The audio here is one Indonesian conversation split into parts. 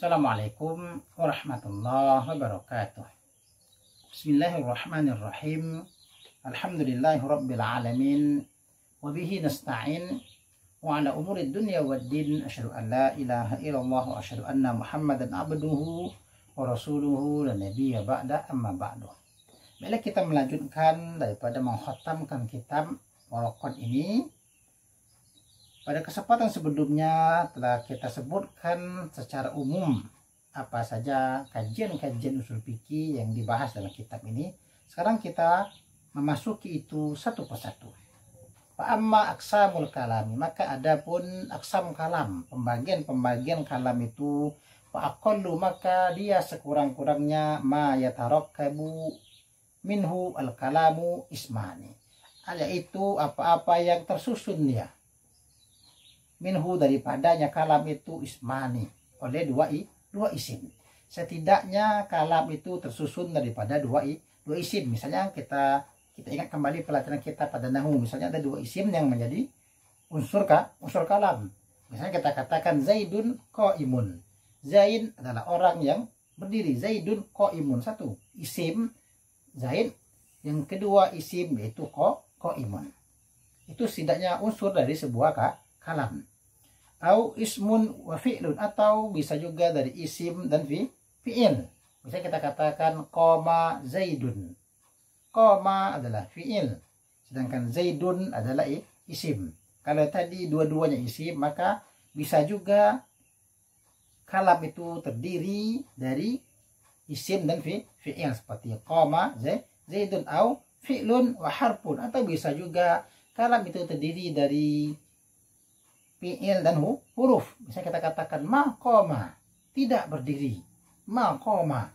Assalamualaikum warahmatullahi wabarakatuh. Bismillahirrahmanirrahim. Alhamdulillahirabbil alamin. Wa bihi nasta'in wa ala umurid dunya waddin. Asyhadu an la ilaha illallah wa asyhadu anna Muhammadan abduhu wa rasuluhu la nabiyya ba'da amma ba'du. Bila kita melanjutkan daripada mengkhatamkan kitab Waraqat ini, pada kesempatan sebelumnya telah kita sebutkan secara umum apa saja kajian-kajian usul fikih yang dibahas dalam kitab ini. Sekarang kita memasuki itu satu persatu. Amma aqsamul kalami, maka adapun aqsam kalam, pembagian-pembagian kalam itu, fa'aqallu, maka dia sekurang-kurangnya ma yatarakkabu minhu al-kalamu ismani, yaitu apa-apa yang tersusun dia minhu daripadanya kalam itu ismani oleh dua isim. Setidaknya kalam itu tersusun daripada dua isim. Misalnya kita ingat kembali pelajaran kita pada nahwu, misalnya ada dua isim yang menjadi unsur kalam. Misalnya kita katakan Zaidun qaimun. Zaid adalah orang yang berdiri. Zaidun qaimun, satu isim Zaid, yang kedua isim yaitu qaimun. Itu setidaknya unsur dari sebuah kalam. Au ismun wa fi'lun, atau bisa juga dari isim dan fi'il. Bisa kita katakan qoma Zaidun. Qoma adalah fi'il, sedangkan Zaidun adalah isim. Kalau tadi dua-duanya isim, maka bisa juga kalam itu terdiri dari isim dan fi'il, seperti qoma Zaidun au fi'lun wa harfun, atau bisa juga kalam itu terdiri dari fi'il dan huruf. Bisa kita katakan ma qoma, tidak berdiri. Ma qoma,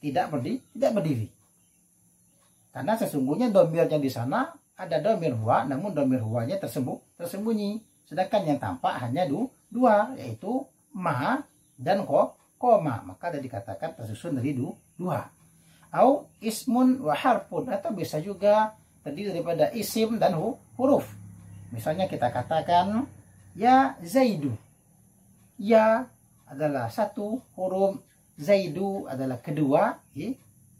tidak berdiri. Karena sesungguhnya domirnya di sana ada domir huwa, namun domir huwanya tersembunyi. Sedangkan yang tampak hanya dua, yaitu ma dan qoma. Maka ada dikatakan tersusun dari dua. Au ismun wa harfun, atau bisa juga terdiri daripada isim dan huruf. Misalnya kita katakan ya Zaidu. Ya adalah satu huruf, Zaidu adalah kedua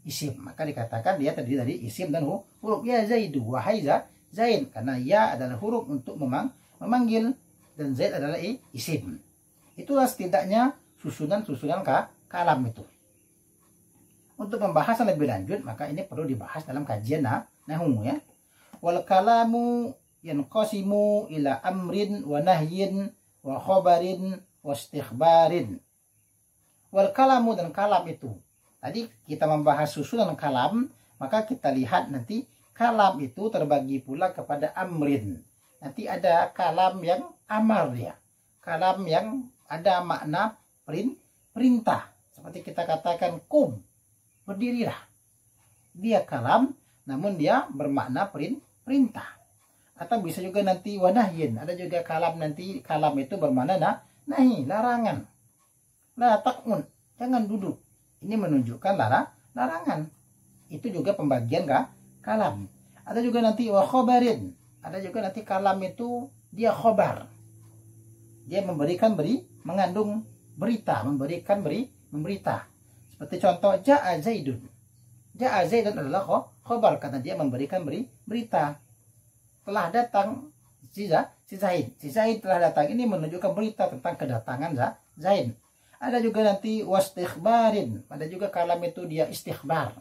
isim. Maka dikatakan dia terdiri dari isim dan huruf. Ya Zaidu, wahai Zaid. Karena ya adalah huruf untuk memanggil, dan Zaid adalah isim. Itulah setidaknya susunan-susunan kalam itu. Untuk pembahasan lebih lanjut, maka ini perlu dibahas dalam kajian nahwu ya. Wal kalamu yanqasimu ila amrin wa nahyin wa khabarin wa istikhbarin. Wal kalamu, dan kalam itu. Tadi kita membahas susunan kalam, maka kita lihat nanti kalam itu terbagi pula kepada amrin. Nanti ada kalam yang amar dia. Kalam yang ada makna perintah. Seperti kita katakan kum, berdirilah. Dia kalam, namun dia bermakna perintah. Atau bisa juga nanti wanahyin, ada juga kalam nanti, kalam itu bermakna nahi, larangan. La taqun, jangan duduk. Ini menunjukkan larangan. Itu juga pembagian kalam. Ada juga nanti wa khobarin, ada juga nanti kalam itu dia khobar. Dia memberikan mengandung berita, memberita. Seperti contoh ja'a Zaidun. Ja'a Zaidun adalah khobar, karena dia memberikan berita. Telah datang si Zaid. Si Zaid telah datang. Ini menunjukkan berita tentang kedatangan Zaid. Ada juga nanti wastikhbarin. Ada juga kalam itu dia istikhbar,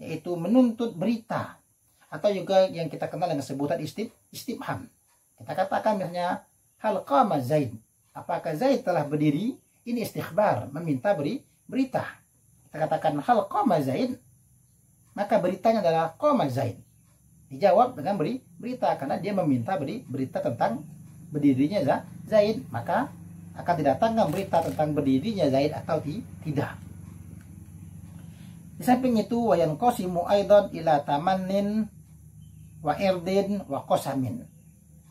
yaitu menuntut berita. Atau juga yang kita kenal dengan sebutan istifham. Kita katakan misalnya hal qama Zaid. Apakah Zaid telah berdiri? Ini istikhbar, meminta berita. Kita katakan hal qama Zaid, maka beritanya adalah qama Zaid. Dijawab dengan berita, karena dia meminta berita tentang berdirinya Zaid, maka akan didatangkan berita tentang berdirinya Zaid atau tidak. Di samping itu wa yanqasimu aidan ila tamannin wa irdin wa qasamin.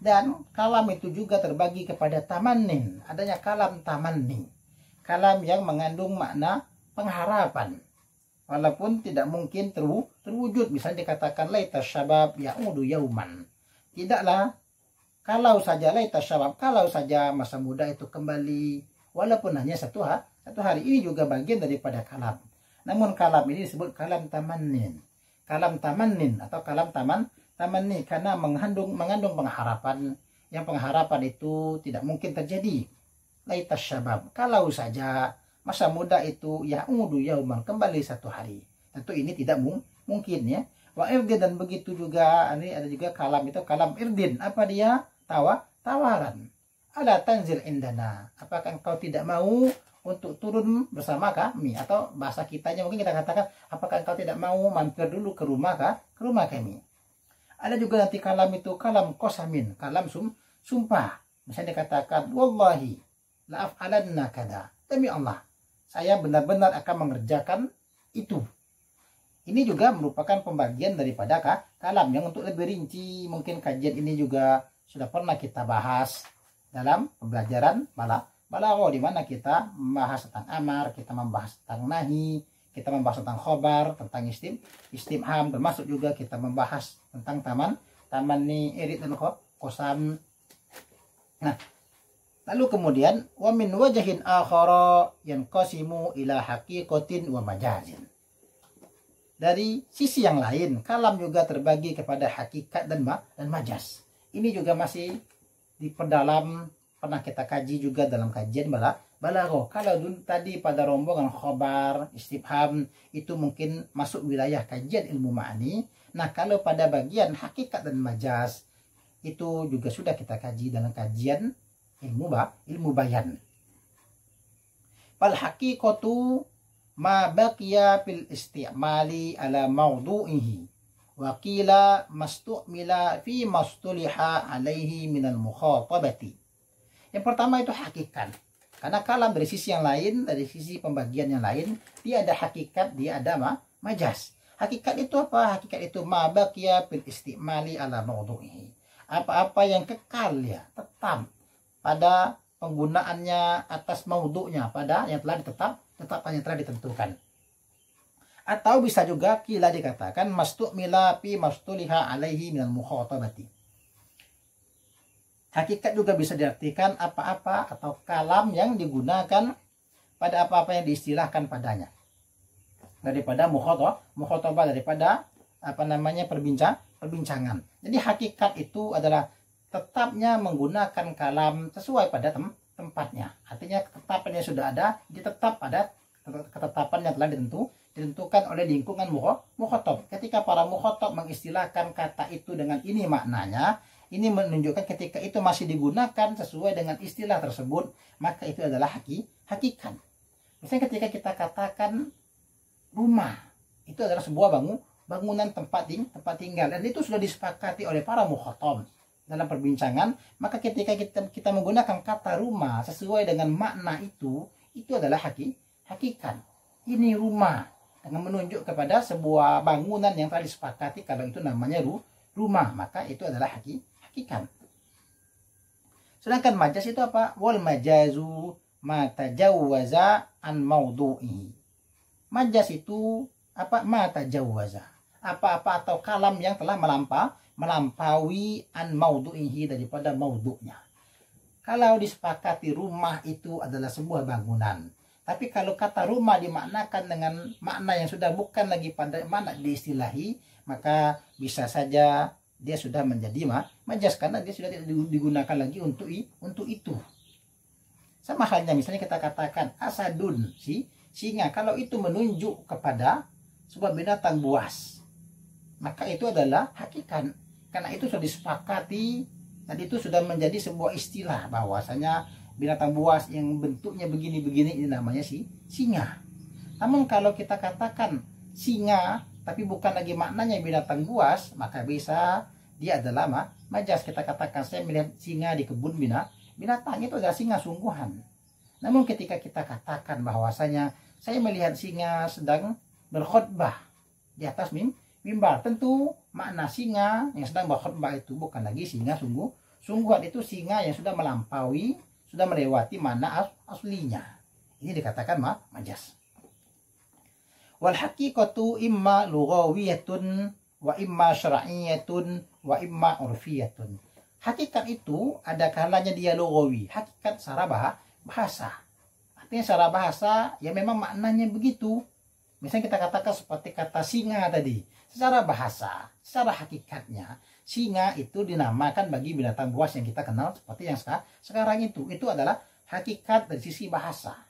Dan kalam itu juga terbagi kepada tamannin. Adanya kalam tamanni, kalam yang mengandung makna pengharapan, walaupun tidak mungkin terwujud. Misalnya dikatakan laita syabab ya'udu yauman. Tidaklah, kalau saja laita syabab, kalau saja masa muda itu kembali, walaupun hanya Satu hari ini juga bagian daripada kalam. Namun kalam ini disebut kalam tamannin. Kalam tamannin atau kalam tamanni karena mengandung pengharapan. Yang pengharapan itu tidak mungkin terjadi. Laitas syabab, kalau saja masa muda itu ya'udu yauman, kembali satu hari. Tentu ini tidak mungkin ya. Wa irdin, dan begitu juga ini ada juga kalam itu kalam irdin. Apa dia? Tawaran. Ala tanzil indana. Apakah engkau tidak mau untuk turun bersama kami? Atau bahasa kitanya mungkin kita katakan, apakah engkau tidak mau mampir dulu ke rumah kami? Ada juga nanti kalam itu kalam kosamin, kalam sumpah. Misalnya dikatakan, wallahi la af'alanna kada. Demi Allah, saya benar-benar akan mengerjakan itu. Ini juga merupakan pembagian daripada kalam yang untuk lebih rinci. Mungkin kajian ini juga sudah pernah kita bahas dalam pembelajaran balaghah, di mana kita membahas tentang amar, kita membahas tentang nahi, kita membahas tentang khobar, tentang istimham, termasuk juga kita membahas tentang tamanni, irid dan qasam. Nah, lalu kemudian wa min wajhin akhara yanqasimu ila haqiqatin wa majazin. Dari sisi yang lain, kalam juga terbagi kepada hakikat dan majaz. Ini juga masih diperdalam, pernah kita kaji juga dalam kajian balaghah. Kalau dulu tadi pada rombongan khobar, istifham, itu mungkin masuk wilayah kajian ilmu ma'ani. Nah, kalau pada bagian hakikat dan majaz, itu juga sudah kita kaji dalam kajian ilmu bayan. Fal haqiqatu ma baqiya fil isti'mali ala mawdu'ihi wa qila mastu'mila fi mastuliha alaihi minal mukhatabati. Yang pertama itu hakikat. Karena kalam dari sisi yang lain, dari sisi pembagian yang lain, dia ada hakikat, dia ada majaz. Hakikat itu apa? Hakikat itu ma baqiya fil isti'mali ala mawdu'ihi. Apa-apa yang kekal ya, tetap pada penggunaannya atas maudhu'nya, pada yang telah yang telah ditentukan. Atau bisa juga kila dikatakan mastu'mila fi mastuliha alaihi minal mukhatabati. Hakikat juga bisa diartikan apa-apa atau kalam yang digunakan pada apa-apa yang diistilahkan padanya. Daripada mukhatabah, daripada perbincangan. Jadi hakikat itu adalah tetapnya menggunakan kalam sesuai pada tempatnya. Artinya ketetapannya sudah ada, ditetap pada ketetapan yang telah ditentukan oleh lingkungan mukhatab. Ketika para mukhatab mengistilahkan kata itu dengan ini maknanya, ini menunjukkan ketika itu masih digunakan sesuai dengan istilah tersebut, maka itu adalah hakikat. Misalnya ketika kita katakan rumah, itu adalah sebuah bangunan tempat tinggal, dan itu sudah disepakati oleh para mukhatab dalam perbincangan. Maka ketika kita menggunakan kata rumah sesuai dengan makna itu adalah hakikat. Ini rumah, dengan menunjuk kepada sebuah bangunan yang telah disepakati kalau itu namanya rumah, maka itu adalah hakikat. Sedangkan majaz itu apa? Wal majazu ma tajawwaza an mawdu'ihi. Majaz itu apa? Ma tajawwaza, apa-apa atau kalam yang telah melampaui an mawdu'ihi, daripada maudhu'nya. Kalau disepakati rumah itu adalah sebuah bangunan, tapi kalau kata rumah dimaknakan dengan makna yang sudah bukan lagi pada makna diistilahi, maka bisa saja dia sudah menjadi majaz, karena dia sudah tidak digunakan lagi untuk itu. Sama halnya misalnya kita katakan asadun, singa. Kalau itu menunjuk kepada sebuah binatang buas, maka itu adalah hakikat, karena itu sudah disepakati dan itu sudah menjadi sebuah istilah bahwasanya binatang buas yang bentuknya begini-begini ini namanya singa. Namun kalau kita katakan singa tapi bukan lagi maknanya binatang buas, maka bisa dia adalah majaz. Kita katakan saya melihat singa di kebun binatang, itu adalah singa sungguhan. Namun ketika kita katakan bahwasanya saya melihat singa sedang berkhutbah di atas mimbar, tentu makna singa yang sedang berkhutbah itu bukan lagi singa sungguhan, itu singa yang sudah melampaui, sudah melewati makna aslinya. Ini dikatakan majaz. Wal haqiqatu imma lughawiyatun wa imma syar'iyyatun wa imma urfiyatun. Hakikat itu ada kalanya dia lughawi, hakikat secara bahasa. Artinya secara bahasa ya memang maknanya begitu. Misalnya kita katakan seperti kata singa tadi. Secara bahasa, secara hakikatnya, singa itu dinamakan bagi binatang buas yang kita kenal seperti yang sekarang itu. Itu adalah hakikat dari sisi bahasa.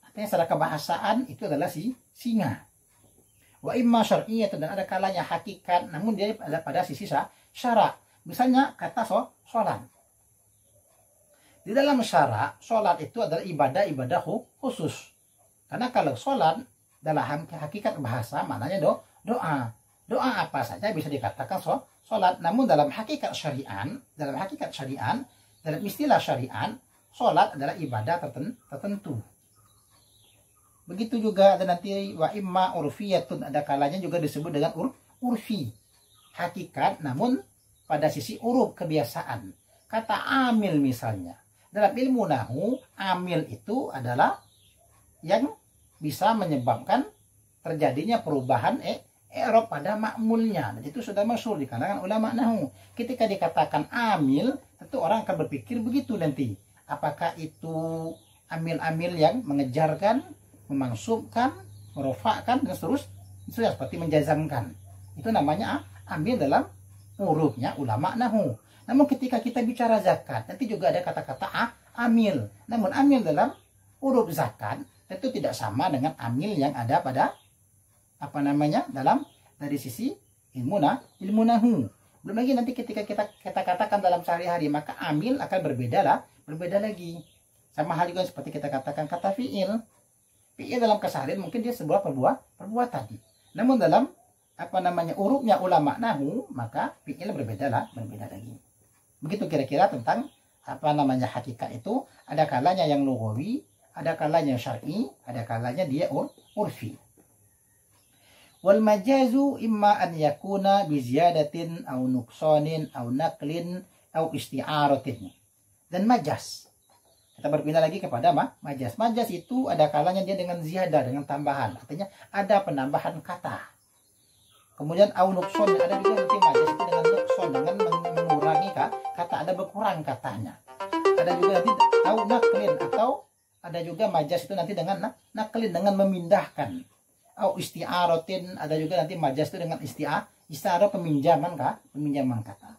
Artinya secara kebahasaan itu adalah si singa. Wa imma syar'iyyah, dan ada kalanya hakikat namun dia ada pada sisi syarak. Misalnya kata sholat. Di dalam syarak, sholat itu adalah ibadah khusus. Karena kalau sholat dalam hakikat bahasa maknanya doa. Doa apa saja bisa dikatakan sholat. Namun dalam hakikat syariat, dalam istilah syariat, sholat adalah ibadah tertentu. Begitu juga ada nanti wa imma urfiyatun, ada kalanya juga disebut dengan urfi. Hakikat namun pada sisi uruf, kebiasaan. Kata amil misalnya. Dalam ilmu nahu, amil itu adalah yang bisa menyebabkan terjadinya perubahan i'rab pada ma'mulnya. Dan itu sudah masyhur di kalangan ulama nahu. Ketika dikatakan amil, tentu orang akan berpikir begitu nanti. Apakah itu amil-amil yang mengejarkan, memansubkan, merofakkan, dan seterusnya seperti menjazamkan. Itu namanya amil dalam urufnya ulama nahu. Namun ketika kita bicara zakat, nanti juga ada kata-kata amil. Namun amil dalam uruf zakat tentu tidak sama dengan amil yang ada pada dalam dari sisi ilmu nahu. Belum lagi nanti ketika kita katakan dalam sehari-hari, maka amil akan berbeda lagi. Sama hal juga seperti kita katakan kata fi'il. Fi'il dalam keseharian mungkin dia sebuah perbuatan. Namun dalam urupnya ulama nahu, maka fi'il berbeda lagi. Begitu kira-kira tentang hakikat itu. Ada kalanya yang lughawi, ada kalanya syar'i, ada kalanya dia urfi. Wal majazu imma an yakuna bi ziyadatin aw nuqsanin aw naqlin aw isti'aratin. Dan majaz, kita berpindah lagi kepada majaz. Majaz itu ada kalanya dia dengan ziyadah, dengan tambahan. Artinya ada penambahan kata. Kemudian aw nuqsan, ada juga nanti majaz itu dengan nuqsan, dengan mengurangi kata, ada berkurang katanya. Ada juga nanti aw naqlin, atau ada juga majaz itu nanti dengan naklin, dengan memindahkan. Au isti'aratin, ada juga nanti majaz itu dengan isti'arah, peminjaman kata.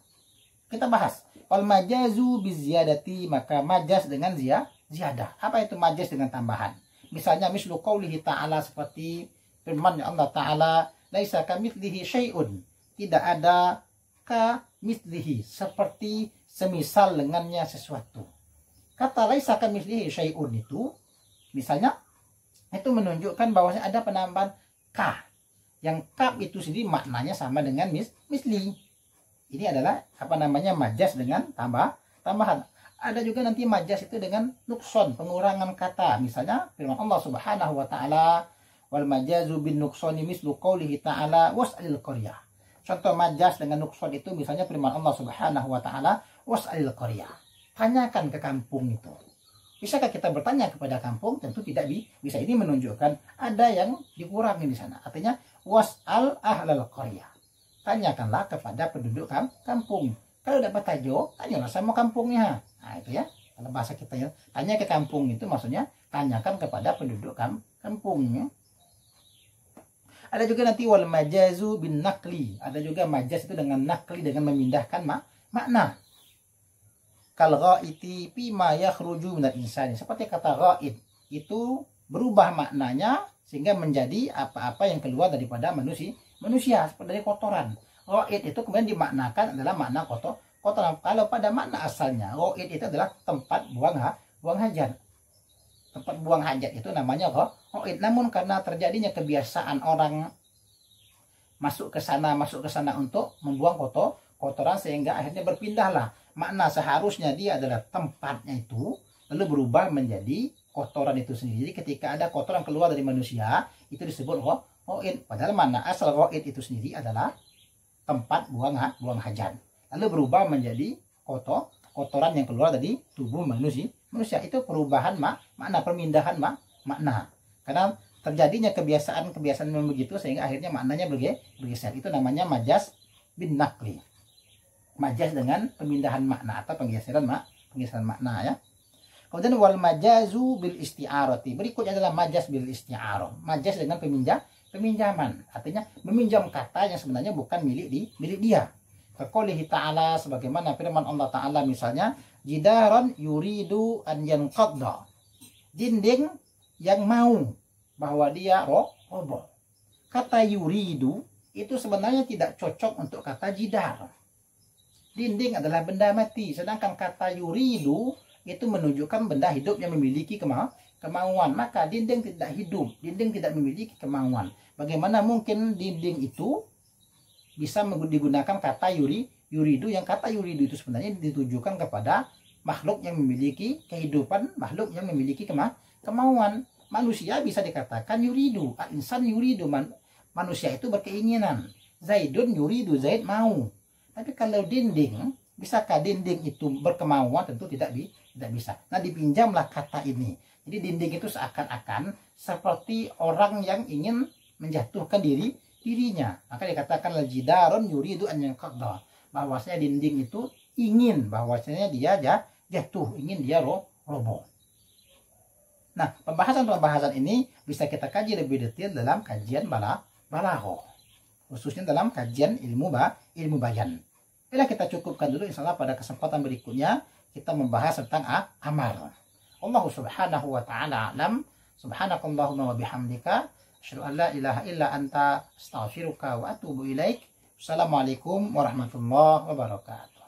Kita bahas. Wal majazu biziyadati, maka majaz dengan ziyadah. Apa itu majaz dengan tambahan? Misalnya mislu qaulihi ta'ala, seperti firman Allah Ta'ala, laisa kamitslihi syai'un, tidak ada kamitslihi, seperti semisal dengannya sesuatu. Kata laisa kamitslihi syai'un itu misalnya itu menunjukkan bahwasanya ada penambahan ka. Yang kaf itu sendiri maknanya sama dengan misli. Ini adalah majaz dengan tambahan. Ada juga nanti majaz itu dengan nukson, pengurangan kata. Misalnya firman Allah Subhanahu wa taala, wal majazu bin nuksoni mislu qaulihi ta'ala was'alil qaryah. Contoh majaz dengan nukson itu misalnya firman Allah Subhanahu wa taala was'alil qaryah. Tanyakan ke kampung itu. Bisakah kita bertanya kepada kampung? Tentu tidak bisa. Ini menunjukkan ada yang dikurangi di sana. Artinya was'al ahlal qaryah. Tanyakanlah kepada penduduk kampung. Kalau dapat tajo, tanyalah sama kampungnya. Nah itu ya. Kalau bahasa kita ya, tanya ke kampung itu maksudnya tanyakan kepada penduduk kampungnya. Ada juga nanti wal majazu bin nakli. Ada juga majaz itu dengan nakli, dengan memindahkan makna. Kal ghaiti fi ma yakhruju minal insani. Seperti kata ghaid itu berubah maknanya sehingga menjadi apa-apa yang keluar daripada manusia, seperti dari kotoran. Ghaid itu kemudian dimaknakan adalah makna kotoran. Kalau pada makna asalnya ghaid itu adalah tempat buang hajat. Tempat buang hajat itu namanya ghaid. Namun karena terjadinya kebiasaan orang masuk ke sana untuk membuang kotoran, sehingga akhirnya berpindahlah makna seharusnya dia adalah tempatnya itu, lalu berubah menjadi kotoran itu sendiri. Jadi ketika ada kotoran keluar dari manusia, itu disebut ghaid. Padahal makna asal ghaid itu sendiri adalah tempat buang hajat. Lalu berubah menjadi kotoran yang keluar dari tubuh manusia. Itu perubahan makna, permindahan makna. Karena terjadinya kebiasaan yang begitu sehingga akhirnya maknanya bergeser. Itu namanya majaz bin nakli. Majaz dengan pemindahan makna atau penggeseran makna ya. Kemudian wal majazu bil isti'arati. Berikutnya adalah majaz bil isti'arah. Majaz dengan peminjaman. Artinya meminjam kata yang sebenarnya bukan milik dia. Kaqoulihi ta'ala, sebagaimana firman Allah Ta'ala misalnya, jidaron yuridu an yanqadda. Dinding yang mau bahwa dia roboh. Kata yuridu itu sebenarnya tidak cocok untuk kata jidar. Dinding adalah benda mati, sedangkan kata yuridu itu menunjukkan benda hidup yang memiliki kemauan. Maka dinding tidak hidup, dinding tidak memiliki kemauan. Bagaimana mungkin dinding itu bisa digunakan kata yuridu, yang kata yuridu itu sebenarnya ditujukan kepada makhluk yang memiliki kehidupan, makhluk yang memiliki kemauan. Manusia bisa dikatakan yuridu, insan yuridu, manusia itu berkeinginan. Zaidun yuridu, Zaid mau. Tapi kalau dinding, bisakah dinding itu berkemauan? Tentu tidak bisa. Nah, dipinjamlah kata ini. Jadi dinding itu seakan-akan seperti orang yang ingin menjatuhkan dirinya. Maka dikatakan jidarun yuridu an yanqadda. Bahwasanya dinding itu ingin bahwasanya dia jatuh, ingin dia roboh. Nah, pembahasan ini bisa kita kaji lebih detail dalam kajian balaghah, khususnya dalam kajian ilmu bayan. Bila kita cukupkan dulu, insyaallah pada kesempatan berikutnya kita membahas tentang amar. Allah subhanahu wa ta'ala alam. Subhanakallahumma wa bihamdika asyhadu an la ilaha illa anta astaghfiruka wa atubu ilaik. Assalamualaikum warahmatullahi wabarakatuh.